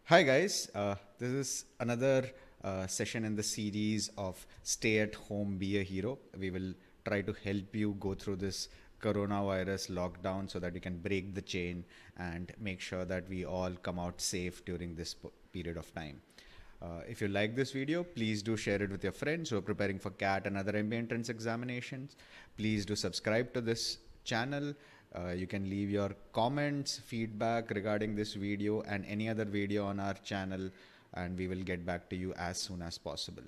Hi guys, this is another session in the series of Stay at Home, Be a Hero. We will try to help you go through this coronavirus lockdown so that you can break the chain and make sure that we all come out safe during this period of time. If you like this video, please do share it with your friends who are preparing for CAT and other MBA entrance examinations. Please do subscribe to this channel. You can leave your comments, feedback regarding this video and any other video on our channel, and we will get back to you as soon as possible.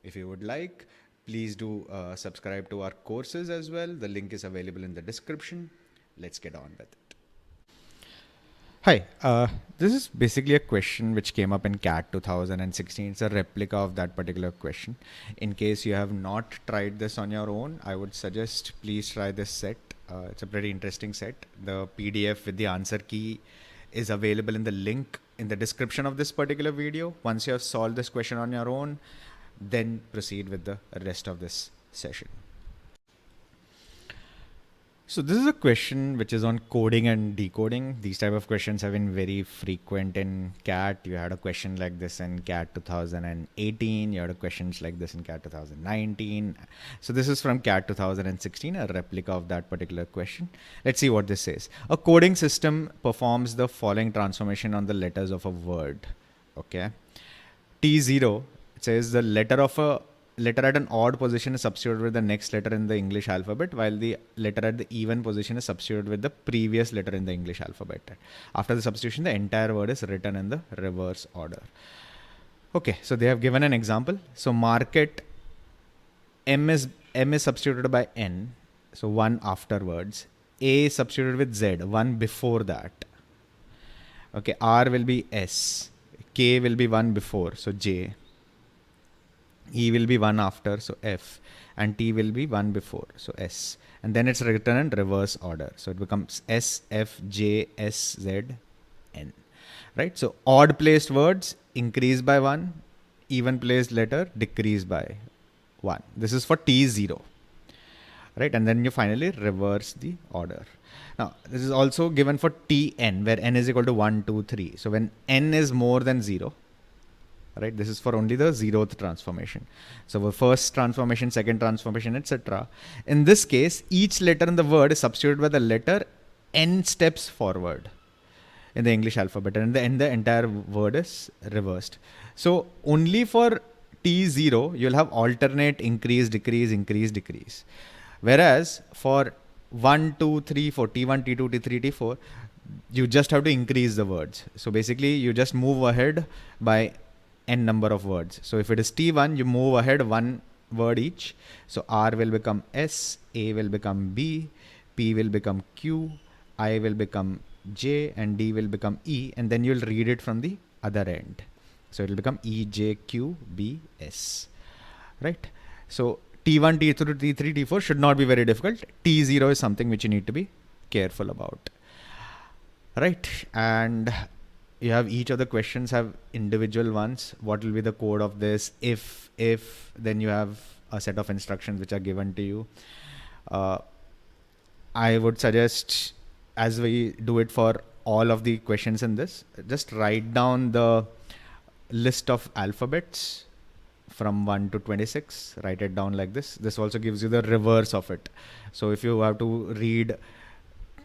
If you would like, please do subscribe to our courses as well. The link is available in the description. Let's get on with it. Hi, this is basically a question which came up in CAT 2016. It's a replica of that particular question. In case you have not tried this on your own, I would suggest please try this set. It's a pretty interesting set. The PDF with the answer key is available in the link in the description of this particular video. Once you have solved this question on your own, then proceed with the rest of this session. So this is a question which is on coding and decoding. These type of questions have been very frequent in CAT. You had a question like this in CAT 2018. You had a questions like this in CAT 2019. So this is from CAT 2016, a replica of that particular question. Let's see what this says. A coding system performs the following transformation on the letters of a word. Okay. T0, it says the letter at an odd position is substituted with the next letter in the English alphabet, while the letter at the even position is substituted with the previous letter in the English alphabet. After the substitution, the entire word is written in the reverse order. Okay, so they have given an example. So market, M is substituted by N, so one afterwards. A is substituted with Z, one before that. Okay, R will be S. K will be one before, so J. E will be one after, so F, and T will be one before, so S. And then it's written in reverse order. So it becomes S, F, J, S, Z, N. Right? So odd placed words increase by one, even placed letter decrease by one. This is for T0. Right? And then you finally reverse the order. Now, this is also given for Tn, where n is equal to 1, 2, 3. So when n is more than 0, right, this is for only the zeroth transformation. So the first transformation, second transformation, etc. In this case, each letter in the word is substituted by the letter n steps forward in the English alphabet, and then the entire word is reversed. So only for T0, you'll have alternate increase, decrease, increase, decrease. Whereas for 1, 2, 3, 4, T1, T2, T3, T4, you just have to increase the words. So basically, you just move ahead by n number of words. So if it is T1, you move ahead one word each. So R will become S, A will become B, P will become Q, I will become J, and D will become E, and then you'll read it from the other end. So it will become E, J, Q, B, S. Right? So T1, T2, T3, T4 should not be very difficult. T0 is something which you need to be careful about. Right? And you have each of the questions have individual ones. What will be the code of this? If, then you have a set of instructions which are given to you. I would suggest, as we do it for all of the questions in this, just write down the list of alphabets from 1 to 26. Write it down like this. This also gives you the reverse of it. So if you have to read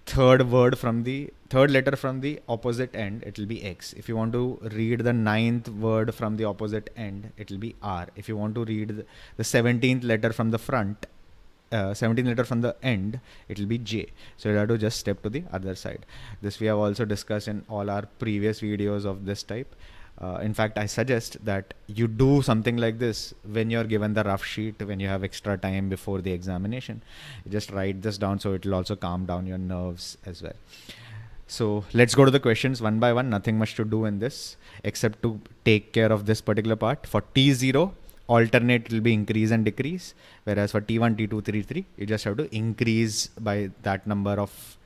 third letter from the opposite end, it will be X. If you want to read the 9th word from the opposite end, it will be R. If you want to read the 17th letter from the front, 17th letter from the end, it will be J. So you have to just step to the other side. This we have also discussed in all our previous videos of this type. In fact, I suggest that you do something like this when you're given the rough sheet, when you have extra time before the examination. You just write this down, so it will also calm down your nerves as well. So let's go to the questions one by one. Nothing much to do in this except to take care of this particular part. For T0, alternate will be increase and decrease. Whereas for T1, T2, T3, you just have to increase by that number of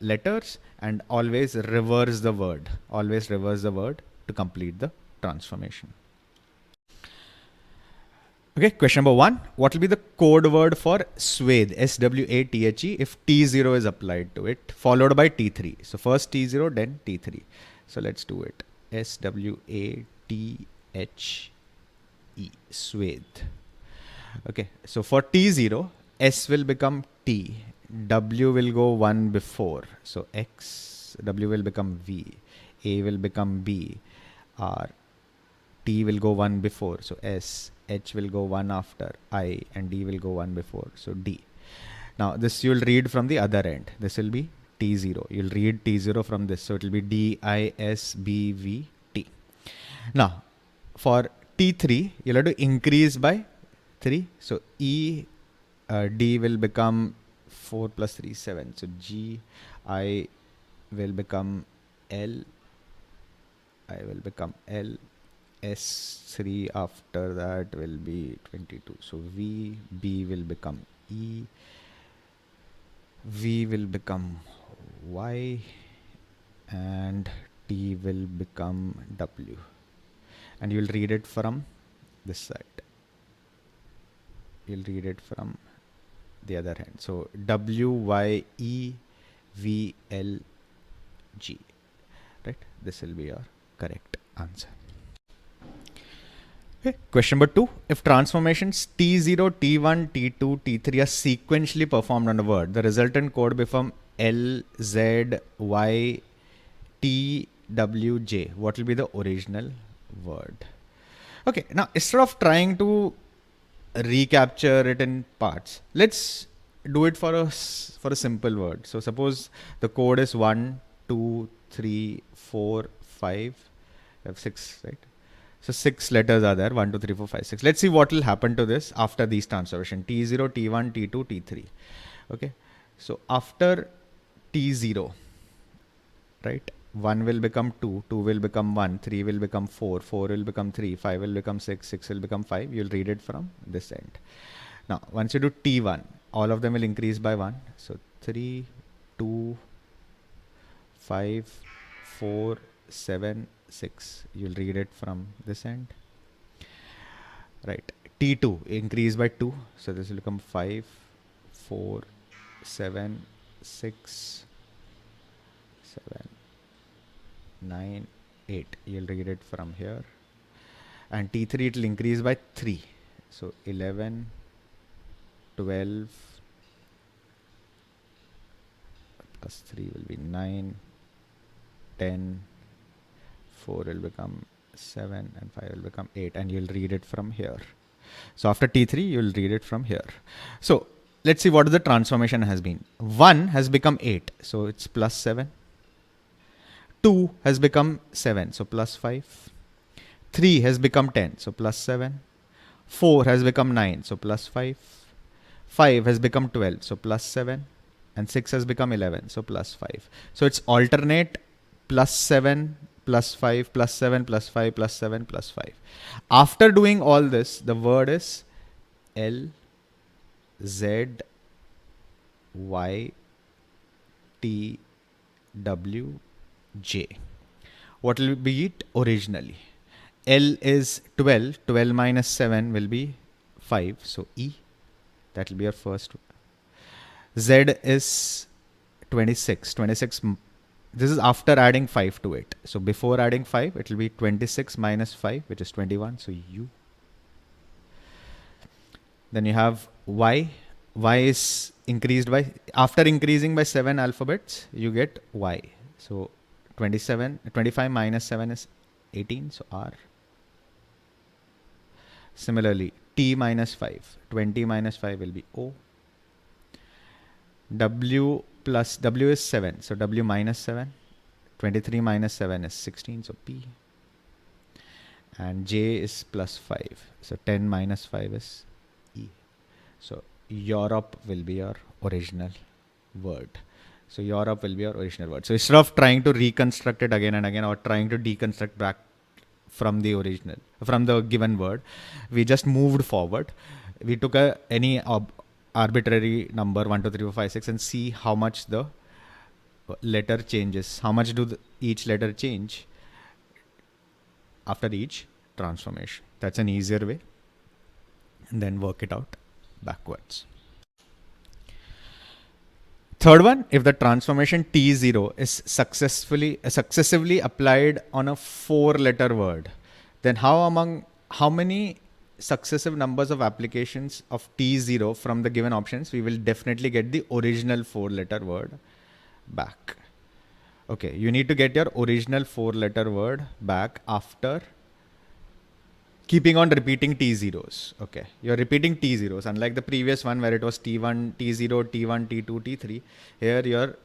letters and always reverse the word. Always reverse the word to complete the transformation. Okay, question number 1. What will be the code word for swathe, S-W-A-T-H-E, if T0 is applied to it, followed by T3? So first T0, then T3. So let's do it. S-W-A-T-H-E, Swathe. Okay, so for T0, S will become T, W will go one before, so X, W will become V, A will become B, R, T will go one before, so S, H will go one after, I, and D will go one before, so D. Now this you'll read from the other end. This will be T0. You'll read T0 from this, so it will be D, I, S, B, V, T. Now for T3, you'll have to increase by 3. So D will become 4 plus 3, 7. So G, I will become L, I will become L, S3 after that will be 22. So V, B will become E, V will become Y, and T will become W. And you'll read it from this side. You'll read it from the other hand. So W, Y, E, V, L, G. Right? This will be your correct answer. Okay. Question number 2. If transformations T0, T1, T2, T3 are sequentially performed on a word, the resultant code become L, Z, Y, T, W, J. What will be the original word? Okay. Now, instead of trying to recapture it in parts, let's do it for a simple word. So suppose the code is 1, 2, 3, 4, 5. I have 6, right? So 6 letters are there, 1, 2, 3, 4, 5, 6. Let's see what will happen to this after these transformations, T0, T1, T2, T3. Okay. So after T0, right, 1 will become 2, 2 will become 1, 3 will become 4, 4 will become 3, 5 will become 6, 6 will become 5. You'll read it from this end. Now, once you do T1, all of them will increase by 1. So 3, 2, 5, 4, 7, 6. You'll read it from this end. Right. T2 increase by 2. So this will become 5, 4, 7, 6, 7, 9, 8. You'll read it from here. And T3 it will increase by 3. So 11, 12 plus 3 will be 9, 10, 4 will become 7, and 5 will become 8, and you'll read it from here. So after T3, you'll read it from here. So let's see what the transformation has been. 1 has become 8, so it's plus 7. 2 has become 7, so plus 5. 3 has become 10, so plus 7. 4 has become 9, so plus 5. 5 has become 12, so plus 7. And 6 has become 11, so plus 5. So it's alternate plus 7, plus 5, plus 7, plus 5, plus 7, plus 5. After doing all this, the word is L, Z, Y, T, W, J. What will be it originally? L is 12. 12 minus 7 will be 5. So E. That will be our first. Z is 26. 26. This is after adding 5 to it. So before adding 5, it will be 26 minus 5, which is 21. So U. Then you have Y. Y is increased by, after increasing by 7 alphabets, you get Y. So 25 minus 7 is 18. So R. Similarly, T minus 5. 20 minus 5 will be O. W is 7. So W minus 7. 23 minus 7 is 16. So P. And J is plus 5. So 10 minus 5 is E. So Europe will be your original word. So Europe will be your original word. So instead of trying to reconstruct it again and again, or trying to deconstruct back from the original, from the given word, we just moved forward. We took any arbitrary number 1, 2, 3, 4, 5, 6 and see how much the letter changes. How much do each letter change after each transformation. That's an easier way. And then work it out backwards. Third one, if the transformation T0 is successively applied on a 4-letter word, then how many successive numbers of applications of T0 from the given options, we will definitely get the original 4-letter word back. Okay, you need to get your original 4-letter word back after keeping on repeating T0s. Okay, you're repeating T0s, unlike the previous one where it was T1, T0, T1, T2, T3. Here you're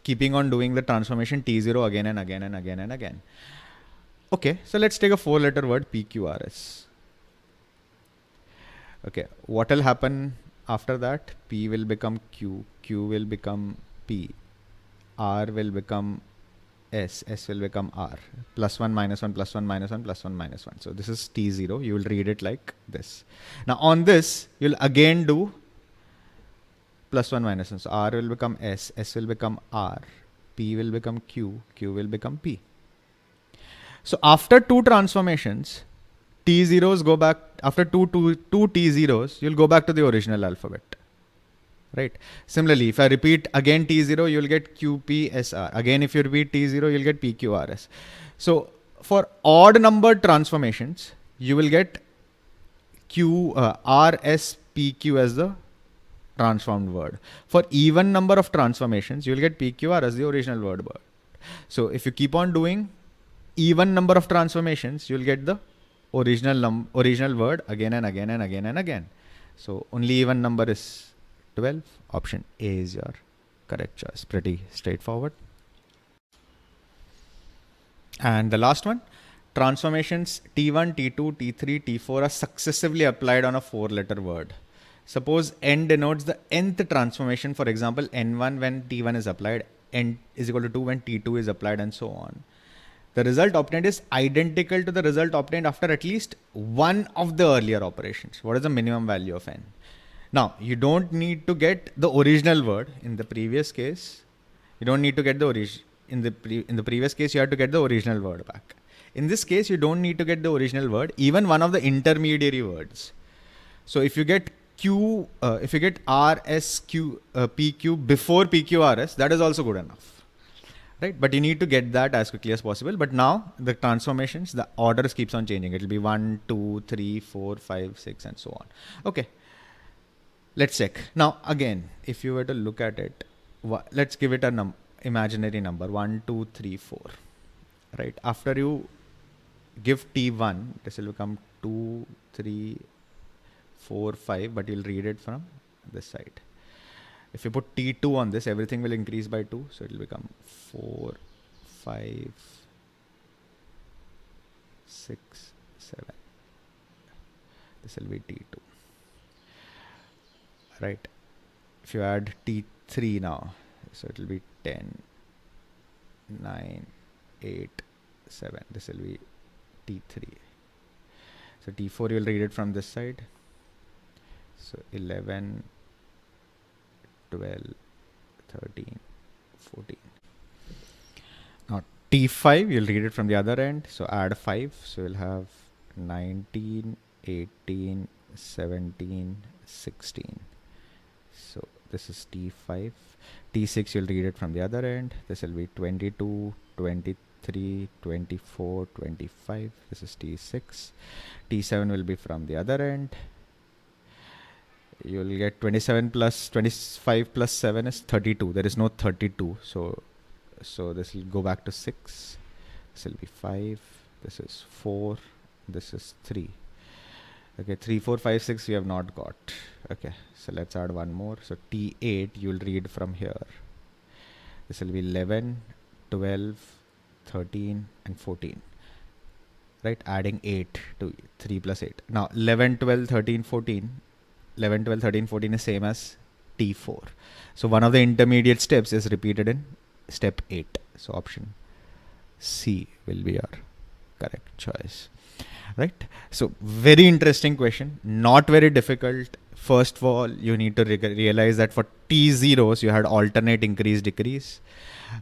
keeping on doing the transformation T0 again and again and again and again. Okay, so let's take a 4-letter word, PQRS. Okay, what will happen after that? P will become Q, Q will become P, R will become S, S will become R, +1, -1, +1, -1, +1, -1. So this is T0. You will read it like this. Now on this, you'll again do +1, -1. So R will become S, S will become R, P will become Q, Q will become P. So after two transformations, T0s go back, after two T0s, you'll go back to the original alphabet. Right. Similarly, if I repeat again T0, you'll get QPSR. Again, if you repeat T0, you'll get PQRS. So for odd number transformations, you will get RSPQ as the transformed word. For even number of transformations, you'll get PQR as the original word. So if you keep on doing even number of transformations, you'll get the original word again and again and again and again. So only even number is 12. Option A is your correct choice. Pretty straightforward. And the last one, transformations T1, T2, T3, T4 are successively applied on a 4-letter word. Suppose N denotes the nth transformation. For example, N1 when T1 is applied, N is equal to 2 when T2 is applied, and so on. The result obtained is identical to the result obtained after at least one of the earlier operations. What is the minimum value of N? Now, you don't need to get the original word. In the previous case, you don't need to get the original. In the previous case, you had to get the original word back. In this case, you don't need to get the original word, even one of the intermediary words. So if you get if you get PQ before PQRS, that is also good enough. Right? But you need to get that as quickly as possible. But now the transformations, the orders keeps on changing. It will be 1, 2, 3, 4, 5, 6, and so on. Okay. Let's check. Now, again, if you were to look at it, let's give it a imaginary number, 1, 2, 3, 4. Right? After you give T1, this will become 2, 3, 4, 5, but you'll read it from this side. If you put T2 on this, everything will increase by 2. So it will become 4, 5, 6, 7. This will be T2. Right. If you add T3 now, so it will be 10, 9, 8, 7. This will be T3. So T4, you will read it from this side. So 11, 12, 13, 14. Now T5, you'll read it from the other end. So add 5. So you'll have 19, 18, 17, 16. So this is T5. T6, you'll read it from the other end. This will be 22, 23, 24, 25. This is T6. T7 will be from the other end. You'll get 27 plus 25 plus 7 is 32. There is no 32. So this will go back to 6. This will be 5. This is 4. This is 3. Okay, 3, 4, 5, 6 we have not got. Okay, so let's add one more. So T8 you'll read from here. This will be 11, 12, 13 and 14. Right, adding 8 to 3 plus 8. Now 11, 12, 13, 14. 11, 12, 13, 14 is same as T4. So one of the intermediate steps is repeated in step 8. So option C will be your correct choice. Right. So very interesting question. Not very difficult. First of all, you need to realize that for T0s, you had alternate increase decrease.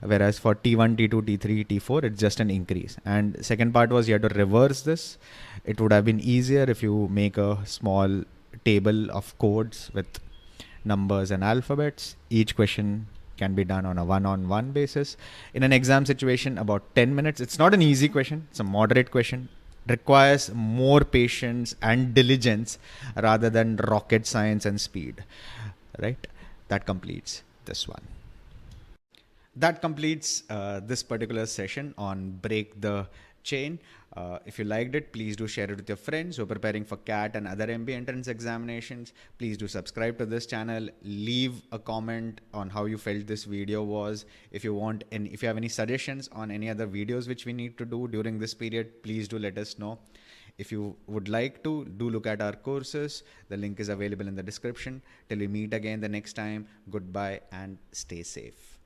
Whereas for T1, T2, T3, T4, it's just an increase. And second part was you had to reverse this. It would have been easier if you make a small table of codes with numbers and alphabets. Each question can be done on a one-on-one basis. In an exam situation, about 10 minutes. It's not an easy question. It's a moderate question. Requires more patience and diligence rather than rocket science and speed, right? That completes this one. That completes this particular session on Break the Chain. If you liked it, please do share it with your friends who are preparing for CAT and other MBA entrance examinations. Please do subscribe to this channel. Leave a comment on how you felt this video was. If you want, and if you have any suggestions on any other videos which we need to do during this period, please do let us know. If you would like to, do look at our courses. The link is available in the description. Till we meet again the next time, goodbye and stay safe.